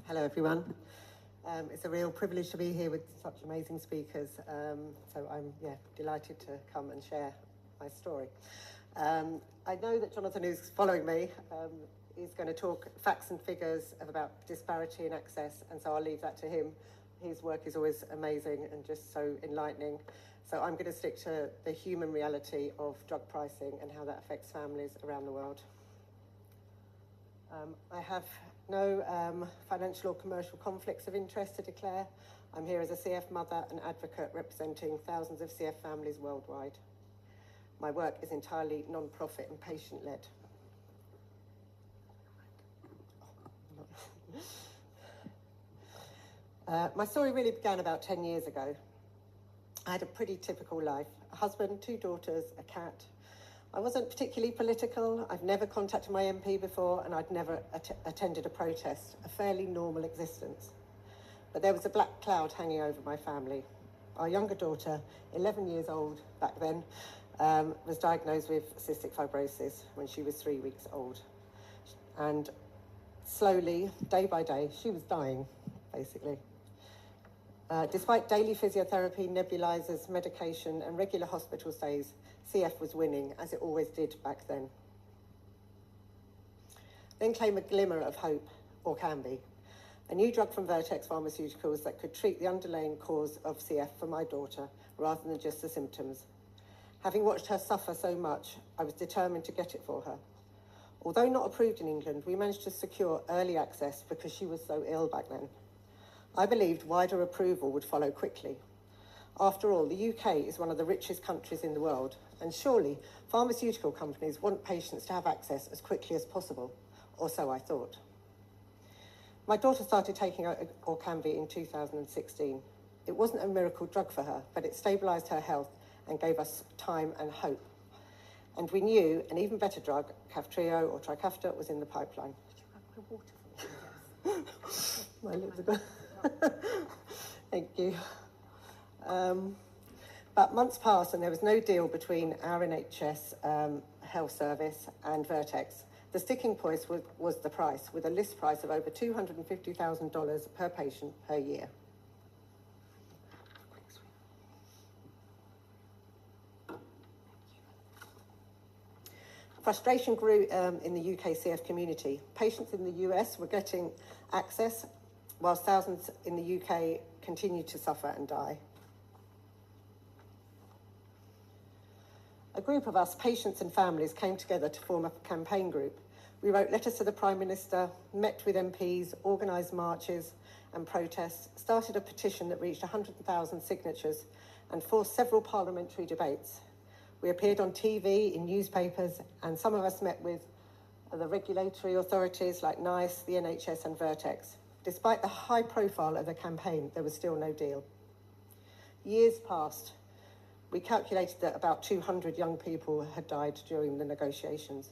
Hello, everyone. It's a real privilege to be here with such amazing speakers. So I'm delighted to come and share my story. I know that Jonathan, who's following me, is going to talk facts and figures about disparity in access, and so I'll leave that to him. His work is always amazing and just so enlightening. So I'm going to stick to the human reality of drug pricing and how that affects families around the world. I have no financial or commercial conflicts of interest to declare. I'm here as a CF mother and advocate representing thousands of CF families worldwide. My work is entirely non-profit and patient-led. My story really began about 10 years ago. I had a pretty typical life: a husband, 2 daughters, a cat. I wasn't particularly political. I'd never contacted my MP before, and I'd never attended a protest. A fairly normal existence. But there was a black cloud hanging over my family. Our younger daughter, 11 years old back then, was diagnosed with cystic fibrosis when she was 3 weeks old. And slowly, day by day, she was dying, basically. Despite daily physiotherapy, nebulizers, medication, and regular hospital stays, CF was winning, as it always did back then. Then came a glimmer of hope, or can be, a new drug from Vertex Pharmaceuticals that could treat the underlying cause of CF for my daughter, rather than just the symptoms. Having watched her suffer so much, I was determined to get it for her. Although not approved in England, we managed to secure early access because she was so ill back then. I believed wider approval would follow quickly. After all, the UK is one of the richest countries in the world, and surely pharmaceutical companies want patients to have access as quickly as possible, or so I thought. My daughter started taking Orkambi in 2016. It wasn't a miracle drug for her, but it stabilised her health and gave us time and hope. And we knew an even better drug, Kaftrio or Trikafta, was in the pipeline. Did you have my water for me? My lips are good. Thank you. But months passed and there was no deal between our NHS health service and Vertex. The sticking point was the price, with a list price of over $250,000 per patient per year. Frustration grew in the UK CF community. Patients in the US were getting access, whilst thousands in the UK continued to suffer and die. A group of us, patients and families, came together to form a campaign group. We wrote letters to the Prime Minister, met with MPs, organised marches and protests, started a petition that reached 100,000 signatures and forced several parliamentary debates. We appeared on TV, in newspapers, and some of us met with the regulatory authorities like NICE, the NHS and Vertex. Despite the high profile of the campaign, there was still no deal. Years passed. We calculated that about 200 young people had died during the negotiations.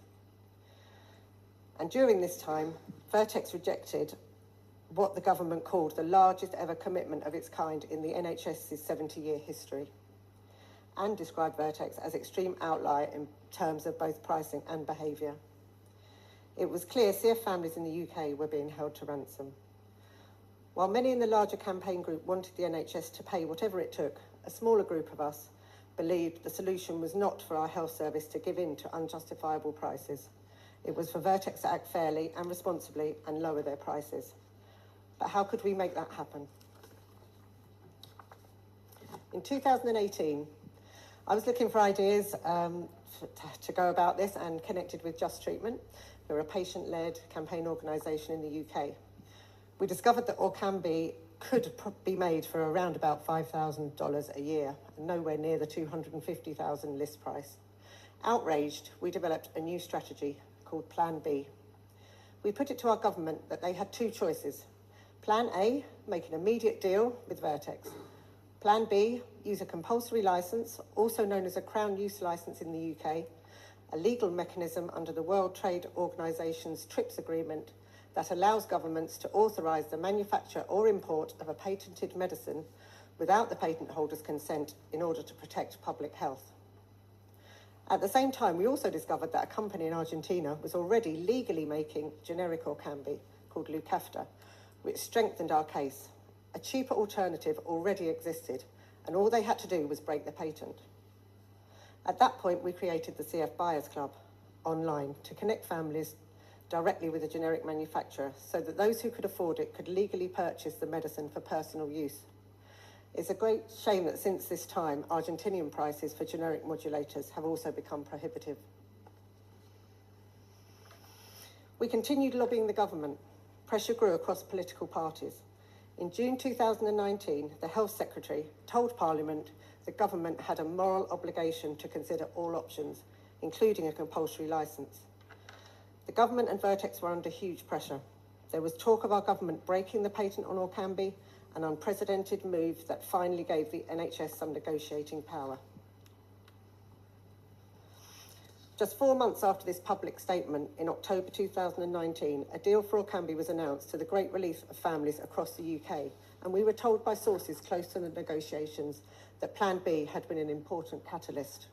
And during this time, Vertex rejected what the government called the largest ever commitment of its kind in the NHS's 70-year history, and described Vertex as extreme outlier in terms of both pricing and behaviour. It was clear CF families in the UK were being held to ransom. While many in the larger campaign group wanted the NHS to pay whatever it took, a smaller group of us believed the solution was not for our health service to give in to unjustifiable prices. It was for Vertex to act fairly and responsibly and lower their prices. But how could we make that happen? In 2018, I was looking for ideas to go about this and connected with Just Treatment. We're a patient-led campaign organisation in the UK. We discovered that Orkambi could be made for around about $5,000 a year, and nowhere near the $250,000 list price. Outraged, we developed a new strategy called Plan B. We put it to our government that they had 2 choices. Plan A, make an immediate deal with Vertex. Plan B, use a compulsory licence, also known as a Crown Use Licence in the UK, a legal mechanism under the World Trade Organisation's TRIPS agreement that allows governments to authorise the manufacture or import of a patented medicine without the patent holder's consent in order to protect public health. At the same time, we also discovered that a company in Argentina was already legally making generic Orkambi called Lucafta, which strengthened our case. A cheaper alternative already existed, and all they had to do was break the patent. At that point, we created the CF Buyers Club online to connect families directly with a generic manufacturer so that those who could afford it could legally purchase the medicine for personal use. It's a great shame that since this time, Argentinian prices for generic modulators have also become prohibitive. We continued lobbying the government. Pressure grew across political parties. In June 2019, the Health Secretary told Parliament the government had a moral obligation to consider all options, including a compulsory licence. The government and Vertex were under huge pressure. There was talk of our government breaking the patent on Orkambi, an unprecedented move that finally gave the NHS some negotiating power. Just 4 months after this public statement, in October 2019, a deal for Orkambi was announced to the great relief of families across the UK, and we were told by sources close to the negotiations that Plan B had been an important catalyst.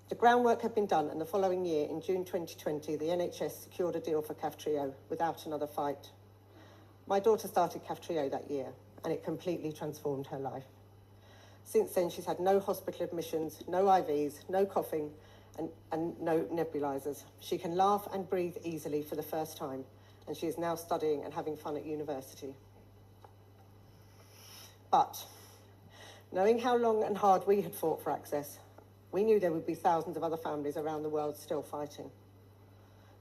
The groundwork had been done, and the following year, in June 2020, the NHS secured a deal for Kaftrio without another fight. My daughter started Kaftrio that year, and it completely transformed her life. Since then, she's had no hospital admissions, no IVs, no coughing, and no nebulizers. She can laugh and breathe easily for the first time, and she is now studying and having fun at university. But, knowing how long and hard we had fought for access, we knew there would be thousands of other families around the world still fighting.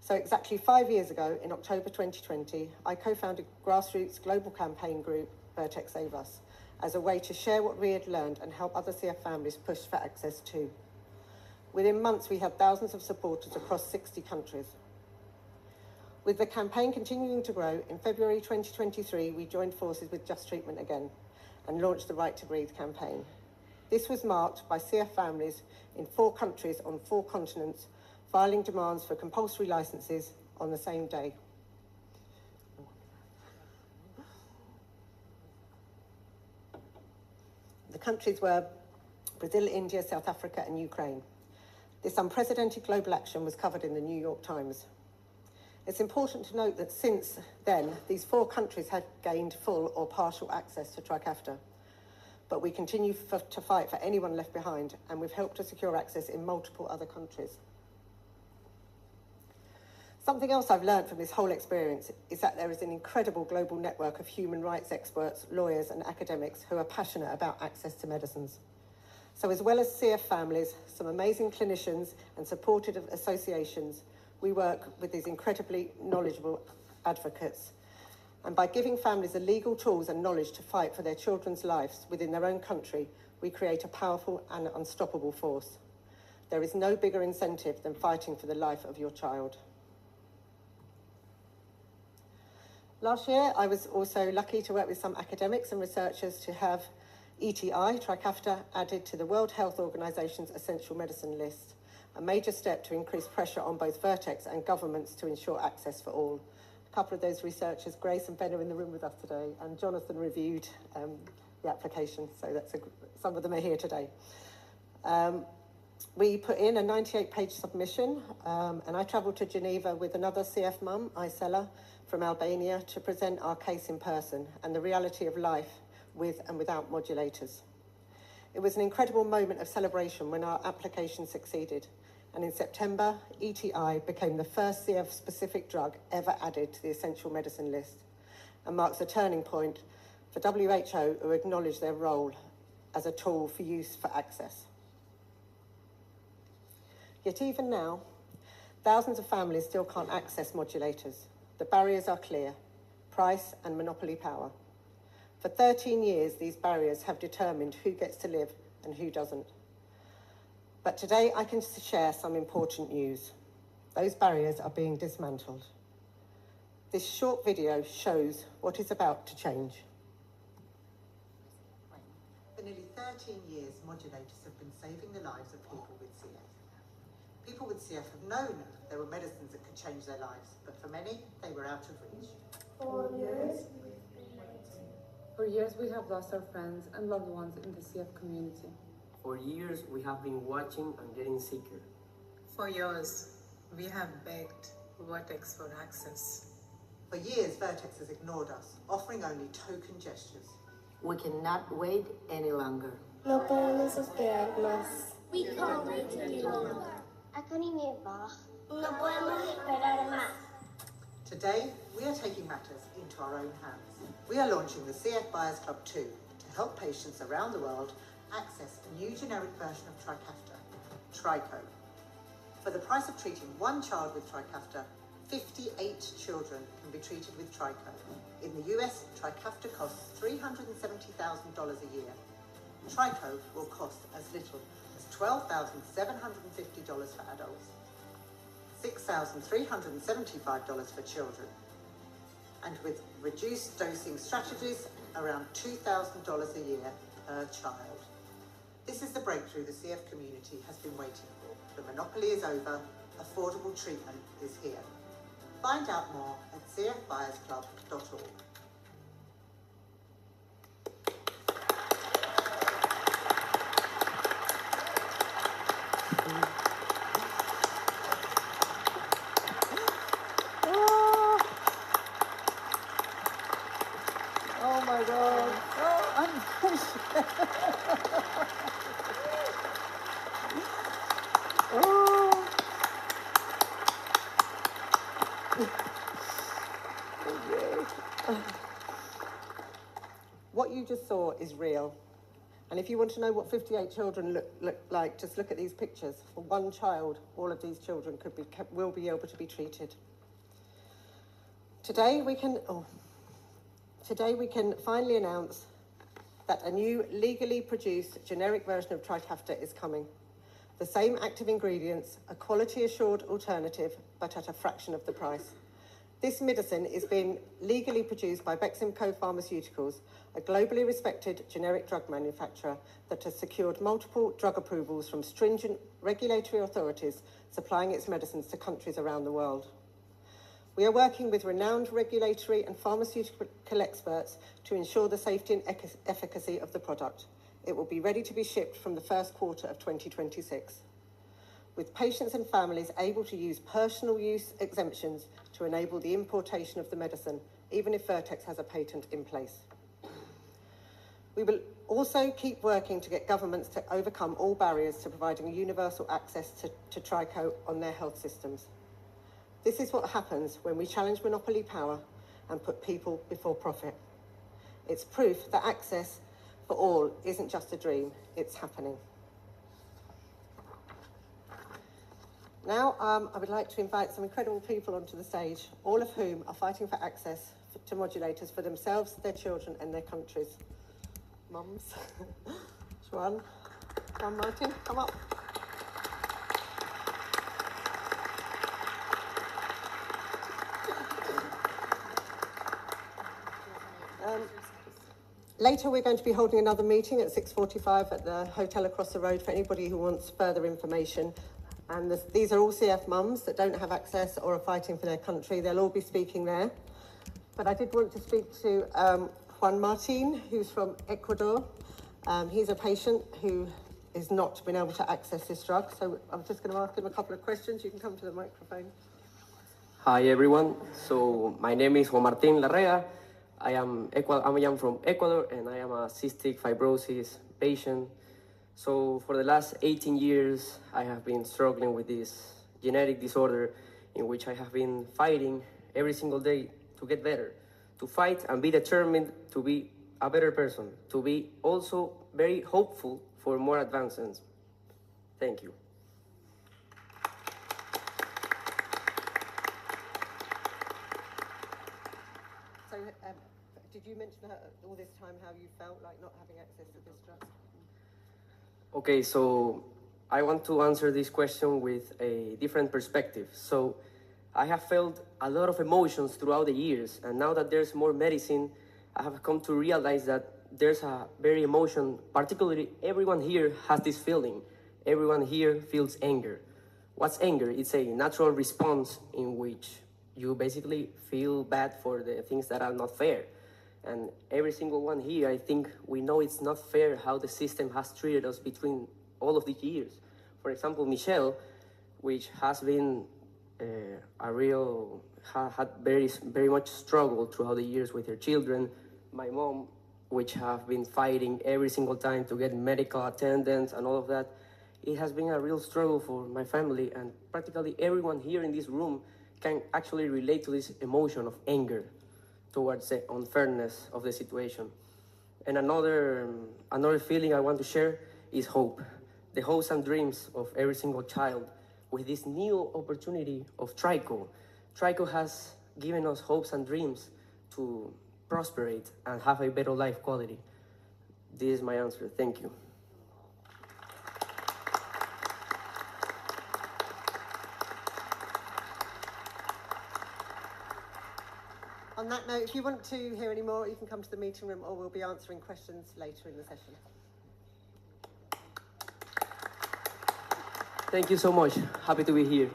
So exactly 5 years ago, in October 2020, I co-founded grassroots global campaign group, Vertex Save Us, as a way to share what we had learned and help other CF families push for access too. Within months, we had thousands of supporters across 60 countries. With the campaign continuing to grow, in February 2023, we joined forces with Just Treatment Again and launched the Right to Breathe campaign. This was marked by CF families in 4 countries on 4 continents filing demands for compulsory licenses on the same day. The countries were Brazil, India, South Africa, and Ukraine. This unprecedented global action was covered in the New York Times. It's important to note that since then, these 4 countries had gained full or partial access to Trikafta. But we continue to fight for anyone left behind, and we've helped to secure access in multiple other countries. Something else I've learned from this whole experience is that there is an incredible global network of human rights experts, lawyers, and academics who are passionate about access to medicines. So as well as CF families, some amazing clinicians and supportive associations, we work with these incredibly knowledgeable advocates. And by giving families the legal tools and knowledge to fight for their children's lives within their own country, we create a powerful and unstoppable force. There is no bigger incentive than fighting for the life of your child. Last year, I was also lucky to work with some academics and researchers to have ETI, Trikafta, added to the World Health Organization's essential medicine list, a major step to increase pressure on both Vertex and governments to ensure access for all. A couple of those researchers, Grace and Ben, are in the room with us today, and Jonathan reviewed the application, so some of them are here today. We put in a 98-page submission, and I travelled to Geneva with another CF mum, Isela, from Albania, to present our case in person and the reality of life with and without modulators. It was an incredible moment of celebration when our application succeeded, and in September, ETI became the first CF-specific drug ever added to the essential medicine list, and marks a turning point for WHO, who acknowledge their role as a tool for use for access. Yet even now, thousands of families still can't access modulators. The barriers are clear: price and monopoly power. For 13 years, these barriers have determined who gets to live and who doesn't. But today, I can share some important news. Those barriers are being dismantled. This short video shows what is about to change. For nearly 13 years, modulators have been saving the lives of people with CF. People with CF have known there were medicines that could change their lives, but for many, they were out of reach. For years, we have lost our friends and loved ones in the CF community. For years, we have been watching and getting sicker. For years, we have begged Vertex for access. For years, Vertex has ignored us, offering only token gestures. We cannot wait any longer. No podemos esperar más. We can't wait any longer. Acá ni me va. No podemos esperar más. Today, we are taking matters into our own hands. We are launching the CF Buyers Club 2 to help patients around the world access a new generic version of Trikafta, Trico. For the price of treating one child with Trikafta, 58 children can be treated with Trico. In the US, Trikafta costs $370,000 a year. Trico will cost as little as $12,750 for adults, $6,375 for children, and with reduced dosing strategies, around $2,000 a year per child. This is the breakthrough the CF community has been waiting for. The monopoly is over, affordable treatment is here. Find out more at cfbuyersclub.org. Oh my God. Oh, oh. What you just saw is real. And if you want to know what 58 children look like, just look at these pictures. For one child, all of these children will be able to be treated. Today we can finally announce that a new legally produced generic version of Trikafta is coming. The same active ingredients, a quality assured alternative, but at a fraction of the price. This medicine is being legally produced by Beximco Pharmaceuticals, a globally respected generic drug manufacturer that has secured multiple drug approvals from stringent regulatory authorities supplying its medicines to countries around the world. We are working with renowned regulatory and pharmaceutical experts to ensure the safety and efficacy of the product. It will be ready to be shipped from the first quarter of 2026. With patients and families able to use personal use exemptions to enable the importation of the medicine, even if Vertex has a patent in place. We will also keep working to get governments to overcome all barriers to providing universal access to Trico on their health systems. This is what happens when we challenge monopoly power and put people before profit. It's proof that access for all isn't just a dream, it's happening. Now, I would like to invite some incredible people onto the stage, all of whom are fighting for access to modulators for themselves, their children, and their countries. Mums, Juan, Martin, come up. Later, we're going to be holding another meeting at 6:45 at the hotel across the road for anybody who wants further information. And these are all CF mums that don't have access or are fighting for their country. They'll all be speaking there. But I did want to speak to Juan Martin, who's from Ecuador. He's a patient who has not been able to access this drug. So I'm just going to ask him a couple of questions. You can come to the microphone. Hi everyone, so my name is Juan Martin Larrea. I am from Ecuador and I am a cystic fibrosis patient. So for the last 18 years, I have been struggling with this genetic disorder in which I have been fighting every single day to get better, to fight and be determined to be a better person, to be also very hopeful for more advancements. Thank you. So did you mention all this time how you felt like not having access to this drug? Okay, so I want to answer this question with a different perspective. So I have felt a lot of emotions throughout the years, and now that there's more medicine, I have come to realize that there's a very emotion, particularly everyone here has this feeling. Everyone here feels anger. What's anger? It's a natural response in which you basically feel bad for the things that are not fair. And every single one here, I think we know it's not fair how the system has treated us between all of these years. For example, Michelle, which has been had very much struggle throughout the years with her children. My mom, which have been fighting every single time to get medical attendance and all of that. It has been a real struggle for my family, and practically everyone here in this room can actually relate to this emotion of anger towards the unfairness of the situation. And another feeling I want to share is hope. The hopes and dreams of every single child with this new opportunity of TRICO. TRICO has given us hopes and dreams to prosperate and have a better life quality. This is my answer. Thank you. On that note, if you want to hear any more, you can come to the meeting room or we'll be answering questions later in the session. Thank you so much. Happy to be here.